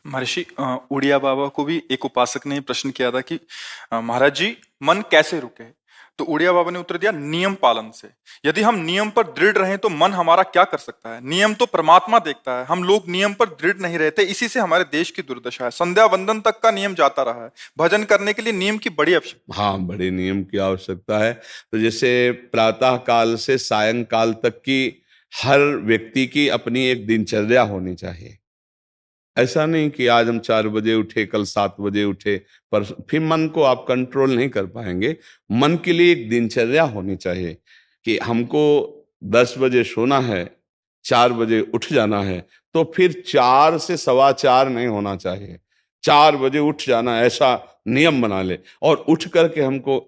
महर्षि उड़िया बाबा को भी एक उपासक ने प्रश्न किया था कि महाराज जी, मन कैसे रुके? तो उड़िया बाबा ने उत्तर दिया, नियम पालन से। यदि हम नियम पर दृढ़ रहें तो मन हमारा क्या कर सकता है? नियम तो परमात्मा देखता है, हम लोग नियम पर दृढ़ नहीं रहते, इसी से हमारे देश की दुर्दशा है। संध्या वंदन तक का नियम जाता रहा है, भजन करने के लिए नियम की बड़ी आवश्यकता। हाँ, बड़े नियम की आवश्यकता है। तो जैसे प्रातः काल से सायंकाल तक की हर व्यक्ति की अपनी एक दिनचर्या होनी चाहिए। ऐसा नहीं कि आज हम 4 बजे उठे, कल 7 बजे उठे, पर फिर मन को आप कंट्रोल नहीं कर पाएंगे। मन के लिए एक दिनचर्या होनी चाहिए कि हमको 10 बजे सोना है, 4 बजे उठ जाना है। तो फिर 4 से 4:15 नहीं होना चाहिए, 4 बजे उठ जाना, ऐसा नियम बना ले। और उठ करके हमको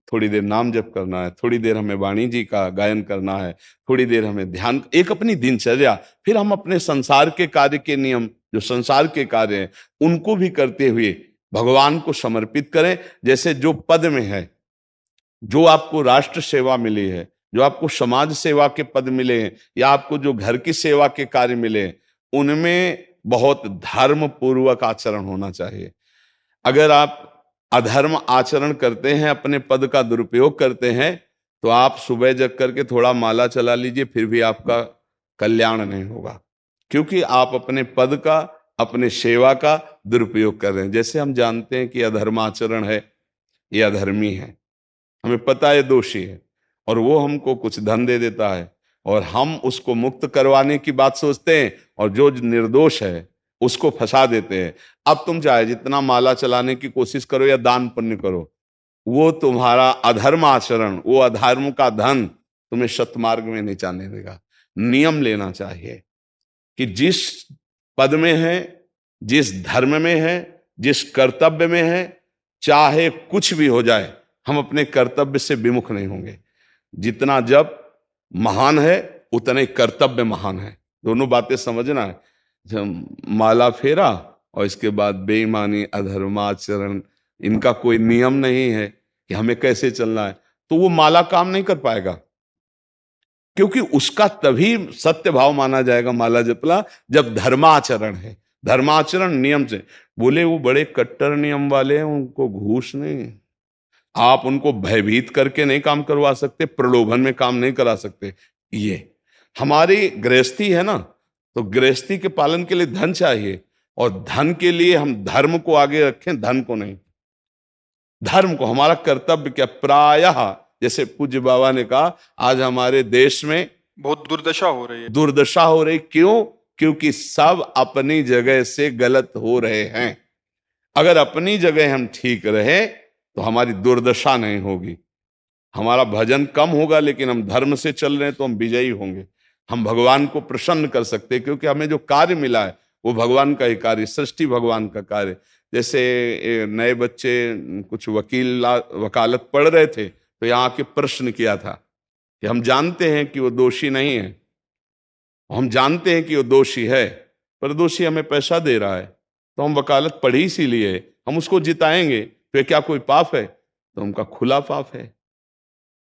थोड़ी देर नाम जप करना है, थोड़ी देर हमें वाणी जी का गायन करना है, थोड़ी देर हमें ध्यान, एक अपनी दिनचर्या। फिर हम अपने संसार के कार्य के नियम, जो संसार के कार्य हैं, उनको भी करते हुए भगवान को समर्पित करें। जैसे जो पद में है, जो आपको राष्ट्र सेवा मिली है, जो आपको समाज सेवा के पद मिले हैं, या आपको जो घर की सेवा के कार्य मिले हैं, उनमें बहुत धर्म पूर्वक आचरण होना चाहिए। अगर आप अधर्म आचरण करते हैं, अपने पद का दुरुपयोग करते हैं, तो आप सुबह जग करके थोड़ा माला चला लीजिए, फिर भी आपका कल्याण नहीं होगा, क्योंकि आप अपने पद का, अपने सेवा का दुरुपयोग कर रहे हैं। जैसे हम जानते हैं कि अधर्माचरण है, ये अधर्मी है, हमें पता है दोषी है, और वो हमको कुछ धन दे देता है, और हम उसको मुक्त करवाने की बात सोचते हैं, और जो निर्दोष है उसको फंसा देते हैं। अब तुम चाहे जितना माला चलाने की कोशिश करो या दान पुण्य करो, वो तुम्हारा अधर्म आचरण, वो अधर्म का धन तुम्हें सतमार्ग में नहीं जाने देगा। नियम लेना चाहिए कि जिस पद में है, जिस धर्म में है, जिस कर्तव्य में है, चाहे कुछ भी हो जाए, हम अपने कर्तव्य से विमुख नहीं होंगे। जितना जप महान है, उतना ही कर्तव्य महान है। दोनों बातें समझना है। जब माला फेरा और इसके बाद बेईमानी, अधर्माचरण, इनका कोई नियम नहीं है कि हमें कैसे चलना है, तो वो माला काम नहीं कर पाएगा, क्योंकि उसका तभी सत्य भाव माना जाएगा माला जपला जब धर्माचरण है। धर्माचरण नियम से। बोले वो बड़े कट्टर नियम वाले हैं, उनको घूस नहीं, आप उनको भयभीत करके नहीं काम करवा सकते, प्रलोभन में काम नहीं करा सकते। ये हमारी गृहस्थी है ना, तो गृहस्थी के पालन के लिए धन चाहिए, और धन के लिए हम धर्म को आगे रखें, धन को नहीं। धर्म को, हमारा कर्तव्य क्या, प्रायः जैसे पूज्य बाबा ने कहा, आज हमारे देश में बहुत दुर्दशा हो रही है। दुर्दशा हो रही, क्यों? क्योंकि सब अपनी जगह से गलत हो रहे हैं। अगर अपनी जगह हम ठीक रहे तो हमारी दुर्दशा नहीं होगी। हमारा भजन कम होगा, लेकिन हम धर्म से चल रहे हैं तो हम विजयी होंगे। हम भगवान को प्रसन्न कर सकते हैं, क्योंकि हमें जो कार्य मिला है वो भगवान का ही कार्य, सृष्टि भगवान का कार्य। जैसे नए बच्चे कुछ वकालत पढ़ रहे थे, तो यहाँ के प्रश्न किया था कि हम जानते हैं कि वो दोषी नहीं है, हम जानते हैं कि वो दोषी है, पर दोषी हमें पैसा दे रहा है, तो हम वकालत पढ़ी इसीलिए, हम उसको जिताएंगे, तो क्या कोई पाप है? तो उनका खुला पाप है।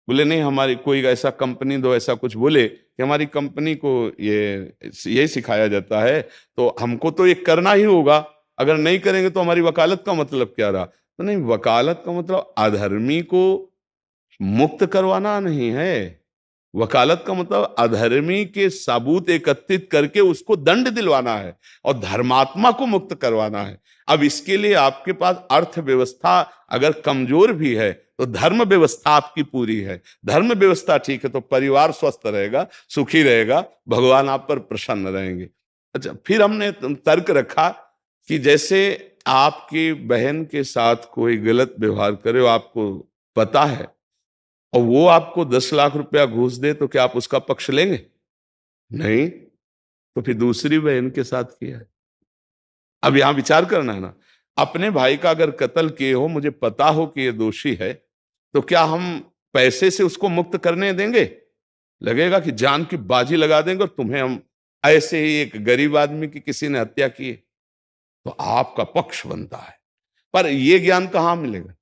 बोले नहीं, हमारी कोई ऐसा कंपनी दो, ऐसा कुछ बोले कि हमारी कंपनी को ये सिखाया जाता है, तो हमको तो ये करना ही होगा, अगर नहीं करेंगे तो हमारी वकालत का मतलब क्या रहा? तो नहीं, वकालत का मतलब अधर्मी को मुक्त करवाना नहीं है। वकालत का मतलब अधर्मी के सबूत एकत्रित करके उसको दंड दिलवाना है, और धर्मात्मा को मुक्त करवाना है। अब इसके लिए आपके पास अर्थव्यवस्था अगर कमजोर भी है, तो धर्म व्यवस्था आपकी पूरी है। धर्म व्यवस्था ठीक है तो परिवार स्वस्थ रहेगा, सुखी रहेगा, भगवान आप पर प्रसन्न रहेंगे। अच्छा, फिर हमने तर्क रखा कि जैसे आपकी बहन के साथ कोई गलत व्यवहार करे, आपको पता है, और वो आपको 10 लाख रुपया घूस दे, तो क्या आप उसका पक्ष लेंगे? नहीं। तो फिर दूसरी बहन के साथ किया है। अब यहां विचार करना है ना, अपने भाई का अगर कत्ल किए हो, मुझे पता हो कि ये दोषी है, तो क्या हम पैसे से उसको मुक्त करने देंगे? लगेगा कि जान की बाजी लगा देंगे, और तुम्हें हम, ऐसे ही एक गरीब आदमी की किसी ने हत्या की है, तो आपका पक्ष बनता है। पर यह ज्ञान कहां मिलेगा?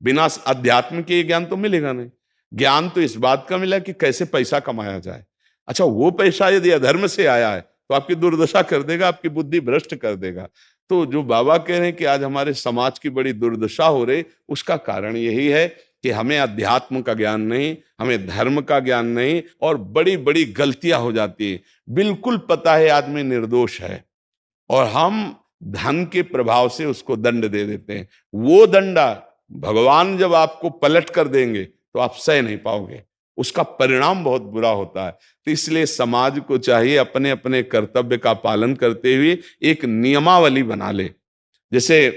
बिना अध्यात्म के ज्ञान तो मिलेगा नहीं। ज्ञान तो इस बात का मिला कि कैसे पैसा कमाया जाए। अच्छा, वो पैसा यदि अधर्म से आया है तो आपकी दुर्दशा कर देगा, आपकी बुद्धि भ्रष्ट कर देगा। तो जो बाबा कह रहे हैं कि आज हमारे समाज की बड़ी दुर्दशा हो रही, उसका कारण यही है कि हमें अध्यात्म का ज्ञान नहीं, हमें धर्म का ज्ञान नहीं, और बड़ी बड़ी गलतियां हो जाती है। बिल्कुल पता है आदमी निर्दोष है और हम धन के प्रभाव से उसको दंड दे देते हैं। वो दंडा भगवान जब आपको पलट कर देंगे तो आप सह नहीं पाओगे, उसका परिणाम बहुत बुरा होता है। तो इसलिए समाज को चाहिए अपने अपने कर्तव्य का पालन करते हुए एक नियमावली बना ले। जैसे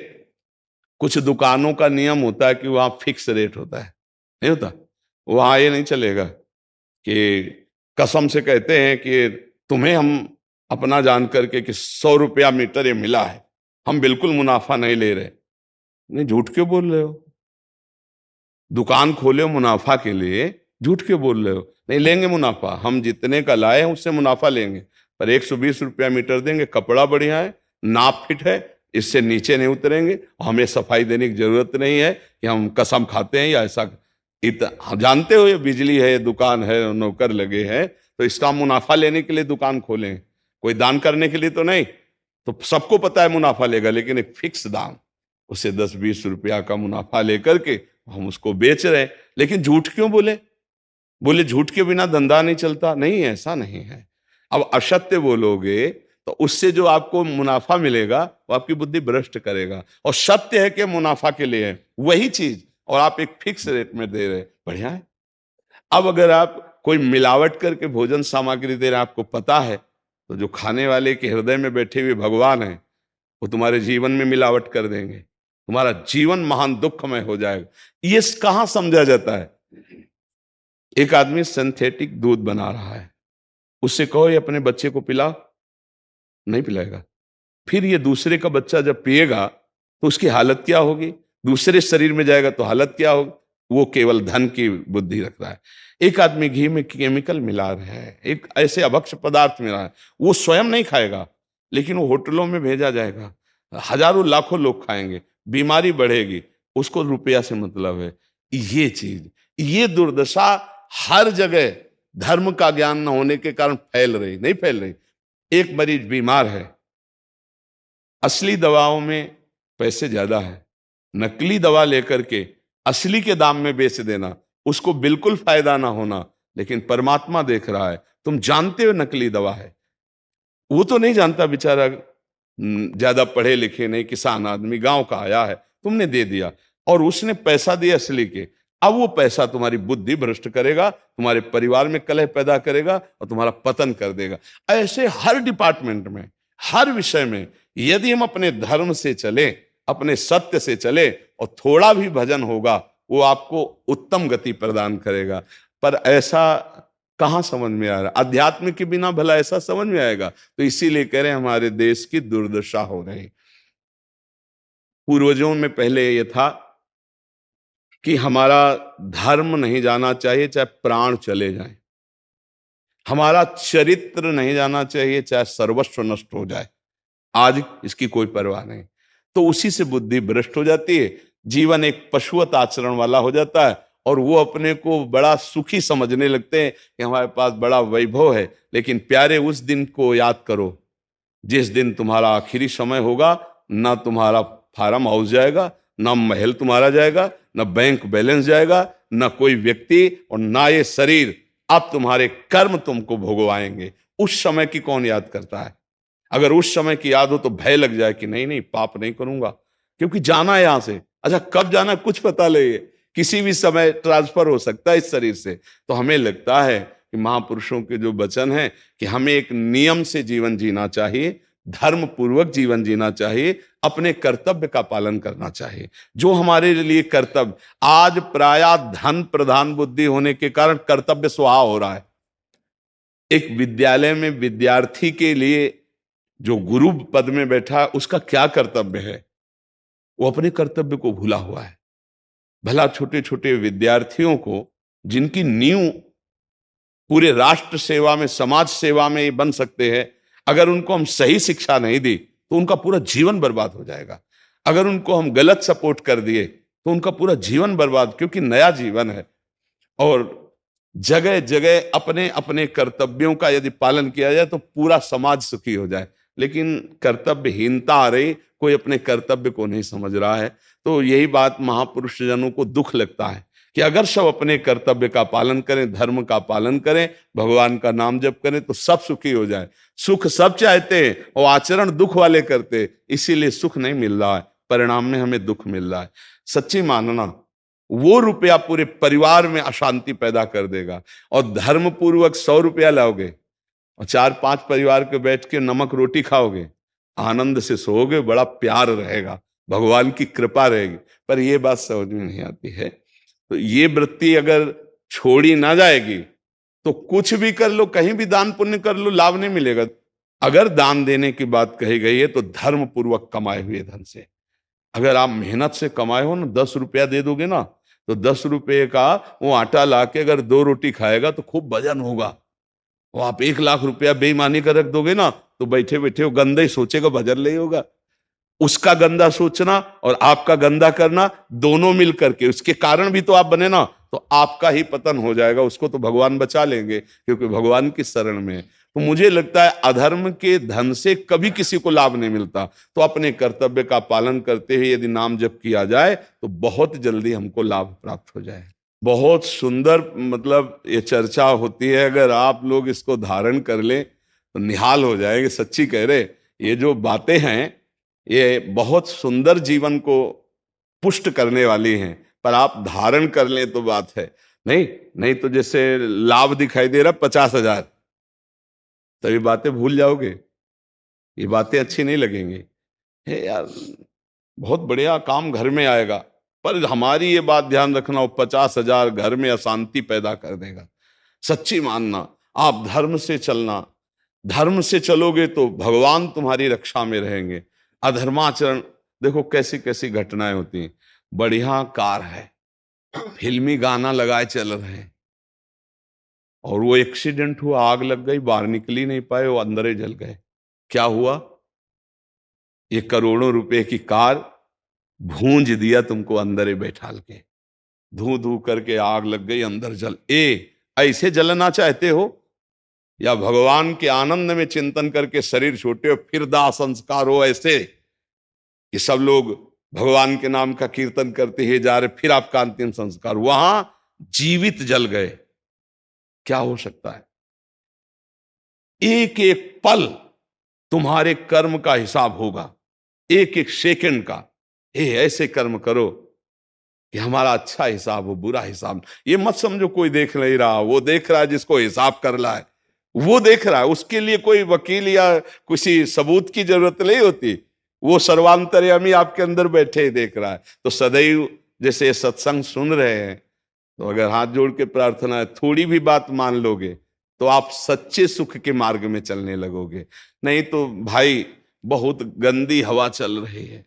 कुछ दुकानों का नियम होता है कि वहां फिक्स रेट होता है, नहीं होता? वहां ये नहीं चलेगा कि कसम से कहते हैं कि तुम्हें हम अपना जान करके कि 100 रुपया मीटर ये मिला है, हम बिल्कुल मुनाफा नहीं ले रहे। नहीं, झूठ क्यों बोल रहे हो? दुकान खोले हो मुनाफा के लिए, झूठ क्यों बोल रहे हो? नहीं लेंगे मुनाफा, हम जितने का लाए हैं उससे मुनाफा लेंगे, पर 120 रुपया मीटर देंगे, कपड़ा बढ़िया है, नाप फिट है, इससे नीचे नहीं उतरेंगे, हमें सफाई देने की जरूरत नहीं है कि हम कसम खाते हैं या ऐसा। जानते हो ये बिजली है, दुकान है, नौकर लगे हैं, तो इसका मुनाफा लेने के लिए दुकान खोलें, कोई दान करने के लिए तो नहीं। तो सबको पता है मुनाफा लेगा, लेकिन एक फिक्स दाम, उसे 10-20 रुपया का मुनाफा लेकर के हम उसको बेच रहे हैं। लेकिन झूठ क्यों बोले? बोले झूठ के बिना धंधा नहीं चलता। नहीं, ऐसा नहीं है। अब असत्य बोलोगे तो उससे जो आपको मुनाफा मिलेगा वो आपकी बुद्धि भ्रष्ट करेगा, और सत्य है कि मुनाफा के लिए है वही चीज, और आप एक फिक्स रेट में दे रहे, बढ़िया है। अब अगर आप कोई मिलावट करके भोजन सामग्री दे रहे हैं, आपको पता है, तो जो खाने वाले के हृदय में बैठे हुए भगवान है वो तुम्हारे जीवन में मिलावट कर देंगे, तुम्हारा जीवन महान दुखमय हो जाएगा। ये कहां समझा जाता है? एक आदमी सिंथेटिक दूध बना रहा है, उससे कहो ये अपने बच्चे को पिला, नहीं पिलाएगा। फिर ये दूसरे का बच्चा जब पिएगा तो उसकी हालत क्या होगी? दूसरे शरीर में जाएगा तो हालत क्या होगी? वो केवल धन की बुद्धि रख रहा है। एक आदमी घी में केमिकल मिला रहा है, एक ऐसे अभक्ष्य पदार्थ मिला है, वो स्वयं नहीं खाएगा, लेकिन वो होटलों में भेजा जाएगा, हजारों लाखों लोग खाएंगे, बीमारी बढ़ेगी, उसको रुपया से मतलब है। ये चीज, ये दुर्दशा हर जगह धर्म का ज्ञान न होने के कारण फैल रही, नहीं फैल रही। एक मरीज बीमार है, असली दवाओं में पैसे ज्यादा है, नकली दवा लेकर के असली के दाम में बेच देना, उसको बिल्कुल फायदा ना होना। लेकिन परमात्मा देख रहा है, तुम जानते हो नकली दवा है, वो तो नहीं जानता बेचारा, ज्यादा पढ़े लिखे नहीं, किसान आदमी गांव का आया है, तुमने दे दिया और उसने पैसा दिया असली के। अब वो पैसा तुम्हारी बुद्धि भ्रष्ट करेगा, तुम्हारे परिवार में कलह पैदा करेगा और तुम्हारा पतन कर देगा। ऐसे हर डिपार्टमेंट में, हर विषय में यदि हम अपने धर्म से चले, अपने सत्य से चले और थोड़ा भी भजन होगा, वो आपको उत्तम गति प्रदान करेगा। पर ऐसा कहां समझ में आ रहा? अध्यात्म के बिना भला ऐसा समझ में आएगा? तो इसीलिए कह रहे हैं हमारे देश की दुर्दशा हो रही। पूर्वजों में पहले ये था कि हमारा धर्म नहीं जाना चाहिए चाहे प्राण चले जाएं, हमारा चरित्र नहीं जाना चाहिए चाहे सर्वस्व नष्ट हो जाए। आज इसकी कोई परवाह नहीं, तो उसी से बुद्धि भ्रष्ट हो जाती है, जीवन एक पशुवत आचरण वाला हो जाता है, और वो अपने को बड़ा सुखी समझने लगते हैं कि हमारे पास बड़ा वैभव है। लेकिन प्यारे, उस दिन को याद करो जिस दिन तुम्हारा आखिरी समय होगा, ना तुम्हारा फार्म हाउस जाएगा, ना महल तुम्हारा जाएगा, ना बैंक बैलेंस जाएगा, ना कोई व्यक्ति, और ना ये शरीर। अब तुम्हारे कर्म तुमको भोगवाएंगे। उस समय की कौन याद करता है? अगर उस समय की याद हो तो भय लग जाए कि नहीं नहीं, पाप नहीं करूंगा, क्योंकि जाना है यहां से। अच्छा, कब जाना कुछ पता नहीं है, किसी भी समय ट्रांसफर हो सकता है इस शरीर से। तो हमें लगता है कि महापुरुषों के जो वचन है कि हमें एक नियम से जीवन जीना चाहिए, धर्म पूर्वक जीवन जीना चाहिए, अपने कर्तव्य का पालन करना चाहिए। जो हमारे लिए कर्तव्य, आज प्रायः धन प्रधान बुद्धि होने के कारण कर्तव्य स्वाहा हो रहा है। एक विद्यालय में विद्यार्थी के लिए जो गुरु पद में बैठा है, उसका क्या कर्तव्य है? वो अपने कर्तव्य को भूला हुआ है। भला छोटे छोटे विद्यार्थियों को, जिनकी नींव पूरे राष्ट्र सेवा में, समाज सेवा में ये बन सकते हैं, अगर उनको हम सही शिक्षा नहीं दी तो उनका पूरा जीवन बर्बाद हो जाएगा। अगर उनको हम गलत सपोर्ट कर दिए तो उनका पूरा जीवन बर्बाद, क्योंकि नया जीवन है। और जगह जगह अपने अपने कर्तव्यों का यदि पालन किया जाए तो पूरा समाज सुखी हो जाए। लेकिन कर्तव्यहीनता आ रही, कोई अपने कर्तव्य को नहीं समझ रहा है। तो यही बात महापुरुष जनों को दुख लगता है कि अगर सब अपने कर्तव्य का पालन करें, धर्म का पालन करें, भगवान का नाम जप करें तो सब सुखी हो जाए। सुख सब चाहते हैं और आचरण दुख वाले करते, इसीलिए सुख नहीं मिल रहा है, परिणाम में हमें दुख मिल रहा है। सच्ची मानना, वो रुपया पूरे परिवार में अशांति पैदा कर देगा। और धर्म पूर्वक 100 रुपया लाओगे और 4-5 परिवार के बैठ के नमक रोटी खाओगे, आनंद से सोओगे, बड़ा प्यार रहेगा, भगवान की कृपा रहेगी। पर ये बात समझ में नहीं आती है। तो ये वृत्ति अगर छोड़ी ना जाएगी तो कुछ भी कर लो, कहीं भी दान पुण्य कर लो, लाभ नहीं मिलेगा। अगर दान देने की बात कही गई है तो धर्म पूर्वक कमाए हुए धन से। अगर आप मेहनत से कमाए हो ना, 10 रुपया दे दोगे ना, तो 10 रुपये का वो आटा लाके अगर 2 रोटी खाएगा तो खूब वजन होगा। वो आप 1 लाख रुपया बेईमानी कर रख दोगे ना, तो बैठे बैठे वो गंदा ही सोचेगा, वजन नहीं होगा। उसका गंदा सोचना और आपका गंदा करना दोनों मिल करके, उसके कारण भी तो आप बने ना, तो आपका ही पतन हो जाएगा। उसको तो भगवान बचा लेंगे क्योंकि भगवान की शरण में है। तो मुझे लगता है अधर्म के धन से कभी किसी को लाभ नहीं मिलता। तो अपने कर्तव्य का पालन करते हुए यदि नाम जप किया जाए तो बहुत जल्दी हमको लाभ प्राप्त हो जाए। बहुत सुंदर मतलब ये चर्चा होती है, अगर आप लोग इसको धारण कर लें तो निहाल हो जाएंगे। सच्ची कह रहे, ये जो बातें हैं ये बहुत सुंदर जीवन को पुष्ट करने वाली हैं, पर आप धारण कर लें तो बात है। नहीं तो जैसे लाभ दिखाई दे रहा 50,000, तो ये बातें भूल जाओगे, ये बातें अच्छी नहीं लगेंगी। हे यार, बहुत बढ़िया काम घर में आएगा, पर हमारी ये बात ध्यान रखना, वो 50,000 घर में अशांति पैदा कर देगा। सच्ची मानना, आप धर्म से चलना, धर्म से चलोगे तो भगवान तुम्हारी रक्षा में रहेंगे। अधर्माचरण, देखो कैसी कैसी घटनाएं होती हैं। बढ़िया कार है, फिल्मी गाना लगाए चल रहे हैं, और वो एक्सीडेंट हुआ, आग लग गई, बाहर निकल ही नहीं पाए, वो अंदर ही जल गए। क्या हुआ? ये करोड़ों रुपए की कार भूंज दिया तुमको अंदर ही बैठाल के, धू धू करके आग लग गई, अंदर जल। ऐसे जलना चाहते हो या भगवान के आनंद में चिंतन करके शरीर छोटे हो फिर दाह संस्कार हो ऐसे कि सब लोग भगवान के नाम का कीर्तन करते ही जा रहे, फिर आपका अंतिम संस्कार वहां जीवित जल गए? क्या हो सकता है? एक एक पल तुम्हारे कर्म का हिसाब होगा, एक एक सेकंड का। ऐसे कर्म करो कि हमारा अच्छा हिसाब हो, बुरा हिसाब। ये मत समझो कोई देख नहीं रहा, वो देख रहा है जिसको हिसाब करना है, वो देख रहा है। उसके लिए कोई वकील या किसी सबूत की जरूरत नहीं होती, वो सर्वांतर्यामी आपके अंदर बैठे ही देख रहा है। तो सदैव जैसे सत्संग सुन रहे हैं, तो अगर हाथ जोड़ के प्रार्थना है, थोड़ी भी बात मान लोगे तो आप सच्चे सुख के मार्ग में चलने लगोगे। नहीं तो भाई बहुत गंदी हवा चल रही है,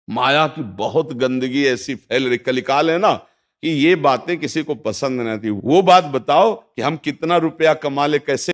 माया की बहुत गंदगी ऐसी फैल रही। कलिकाल है ना कि ये बातें किसी को पसंद नहीं आती। वो बात बताओ कि हम कितना रुपया कमा ले, कैसे